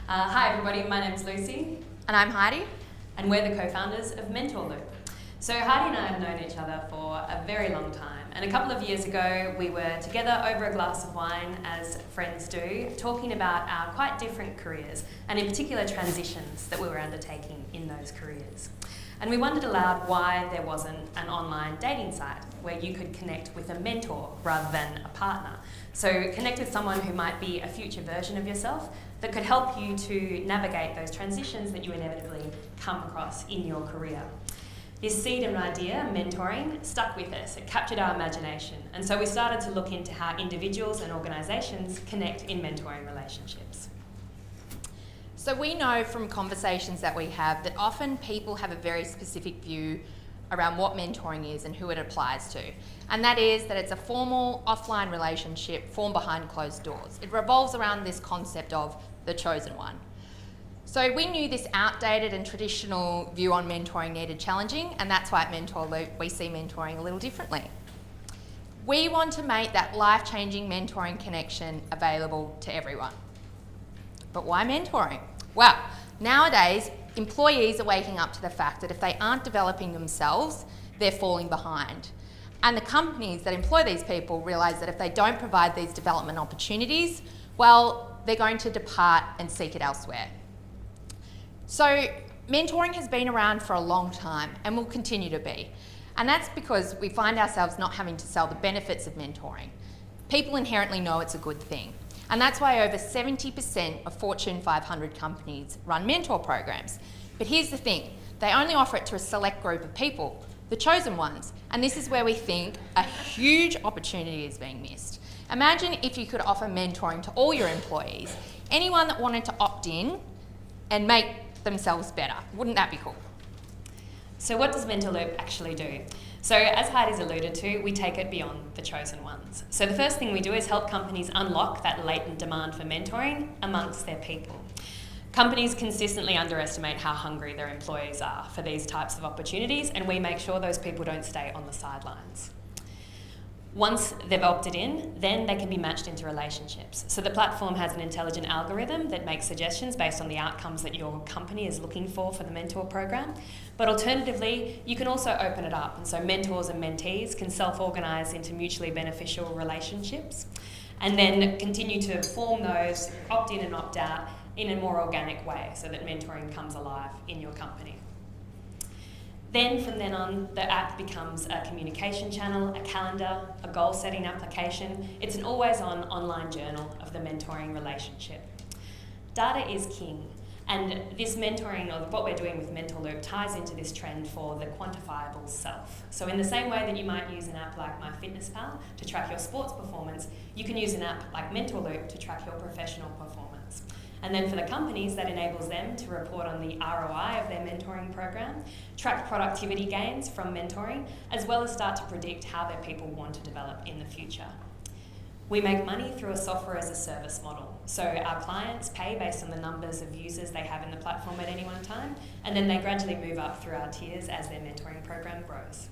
Hi everybody, my name's Lucy. And I'm Heidi. And we're the co-founders of Mentorloop. So Heidi and I have known each other for a very long time. And a couple of years ago, we were together over a glass of wine, as friends do, talking about our quite different careers, and in particular transitions that we were undertaking in those careers. And we wondered aloud why there wasn't an online dating site where you could connect with a mentor rather than a partner. So connect with someone who might be a future version of yourself that could help you to navigate those transitions that you inevitably come across in your career. This seed and idea, mentoring, stuck with us. It captured our imagination. And so we started to look into how individuals and organisations connect in mentoring relationships. So we know from conversations that we have that often people have a very specific view around what mentoring is and who it applies to. And that is that it's a formal offline relationship formed behind closed doors. It revolves around this concept of the chosen one. So we knew this outdated and traditional view on mentoring needed challenging, and that's why at Mentorloop we see mentoring a little differently. We want to make that life-changing mentoring connection available to everyone. But why mentoring? Well, nowadays, employees are waking up to the fact that if they aren't developing themselves, they're falling behind. And the companies that employ these people realise that if they don't provide these development opportunities, well, they're going to depart and seek it elsewhere. So mentoring has been around for a long time and will continue to be. And that's because we find ourselves not having to sell the benefits of mentoring. People inherently know it's a good thing. And that's why over 70% of Fortune 500 companies run mentor programs. But here's the thing, they only offer it to a select group of people, the chosen ones. And this is where we think a huge opportunity is being missed. Imagine if you could offer mentoring to all your employees, anyone that wanted to opt in and make themselves better. Wouldn't that be cool? So what does Mentorloop actually do? So as Heidi's alluded to, we take it beyond the chosen ones. So the first thing we do is help companies unlock that latent demand for mentoring amongst their people. Companies consistently underestimate how hungry their employees are for these types of opportunities, and we make sure those people don't stay on the sidelines. Once they've opted in, then they can be matched into relationships. So the platform has an intelligent algorithm that makes suggestions based on the outcomes that your company is looking for the mentor program. But alternatively, you can also open it up. And so mentors and mentees can self-organise into mutually beneficial relationships and then continue to form those, opt in and opt out in a more organic way so that mentoring comes alive in your company. Then from then on, the app becomes a communication channel, a calendar, a goal-setting application. It's an always-on online journal of the mentoring relationship. Data is king, and this mentoring, or what we're doing with Mentorloop, ties into this trend for the quantifiable self. So in the same way that you might use an app like MyFitnessPal to track your sports performance, you can use an app like Mentorloop to track your professional performance. And then for the companies, that enables them to report on the ROI of their mentoring program, track productivity gains from mentoring, as well as start to predict how their people want to develop in the future. We make money through a software as a service model. So our clients pay based on the numbers of users they have in the platform at any one time, and then they gradually move up through our tiers as their mentoring program grows.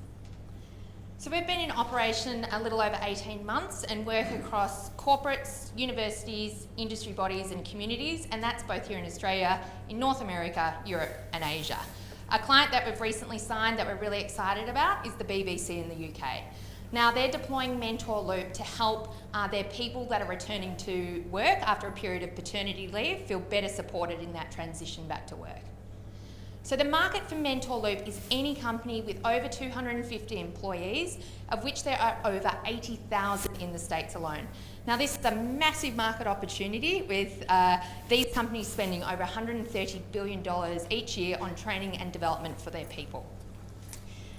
So we've been in operation a little over 18 months and work across corporates, universities, industry bodies and communities, and that's both here in Australia, in North America, Europe and Asia. A client that we've recently signed that we're really excited about is the BBC in the UK. Now they're deploying Mentorloop to help their people that are returning to work after a period of paternity leave feel better supported in that transition back to work. So the market for Mentorloop is any company with over 250 employees, of which there are over 80,000 in the States alone. Now this is a massive market opportunity with these companies spending over $130 billion each year on training and development for their people.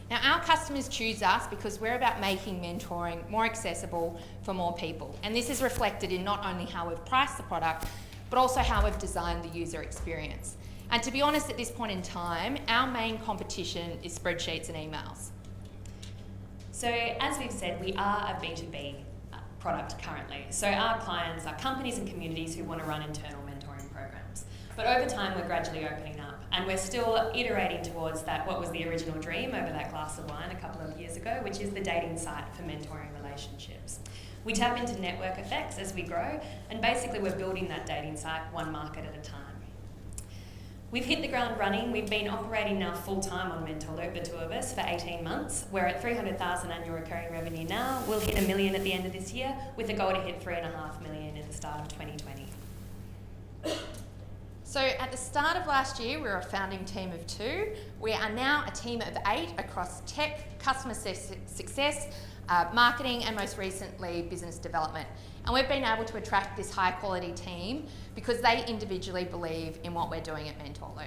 Now our customers choose us because we're about making mentoring more accessible for more people. And this is reflected in not only how we've priced the product, but also how we've designed the user experience. And to be honest, at this point in time, our main competition is spreadsheets and emails. So as we've said, we are a B2B product currently. So our clients are companies and communities who want to run internal mentoring programs. But over time, we're gradually opening up, and we're still iterating towards that, what was the original dream over that glass of wine a couple of years ago, which is the dating site for mentoring relationships. We tap into network effects as we grow, and basically we're building that dating site one market at a time. We've hit the ground running. We've been operating now full-time on Mentorloop, the two of us, for 18 months. We're at 300,000 annual recurring revenue now. We'll hit $1 million at the end of this year, with a goal to hit $3.5 million at the start of 2020. So at the start of last year, we were a founding team of 2. We are now a team of 8 across tech, customer success, marketing, and most recently, business development. And we've been able to attract this high quality team because they individually believe in what we're doing at Mentorloop.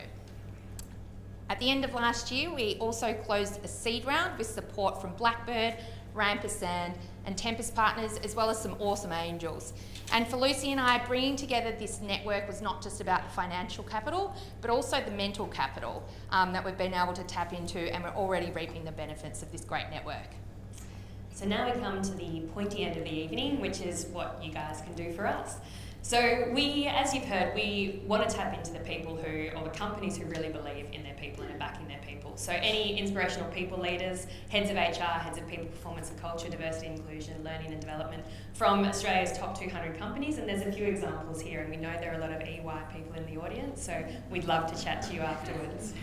At the end of last year, we also closed a seed round with support from Blackbird, Rampersand, and Tempest Partners, as well as some awesome angels. And for Lucy and I, bringing together this network was not just about financial capital, but also the mental capital that we've been able to tap into, and we're already reaping the benefits of this great network. So now we come to the pointy end of the evening, which is what you guys can do for us. So we, as you've heard, we want to tap into the people who, or the companies who really believe in their people and are backing their people. So any inspirational people leaders, heads of HR, heads of people performance and culture, diversity and inclusion, learning and development from Australia's top 200 companies. And there's a few examples here, and we know there are a lot of EY people in the audience, so we'd love to chat to you afterwards.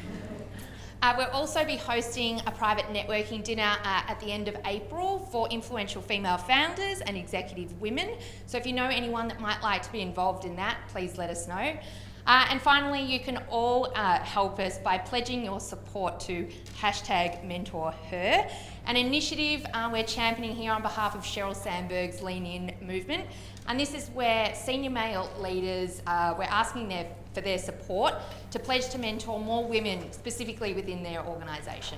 We'll also be hosting a private networking dinner at the end of April for influential female founders and executive women. So if you know anyone that might like to be involved in that, please let us know. And finally, you can all help us by pledging your support to #MentorHer, an initiative we're championing here on behalf of Sheryl Sandberg's Lean In movement. And this is where senior male leaders, we're asking for their support to pledge to mentor more women, specifically within their organisation.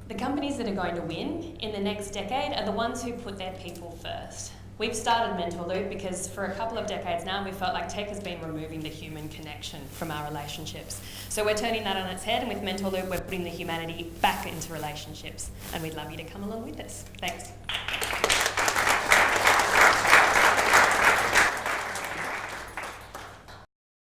The companies that are going to win in the next decade are the ones who put their people first. We've started Mentorloop because for a couple of decades now we felt like tech has been removing the human connection from our relationships. So we're turning that on its head, and with Mentorloop we're putting the humanity back into relationships, and we'd love you to come along with us. Thanks.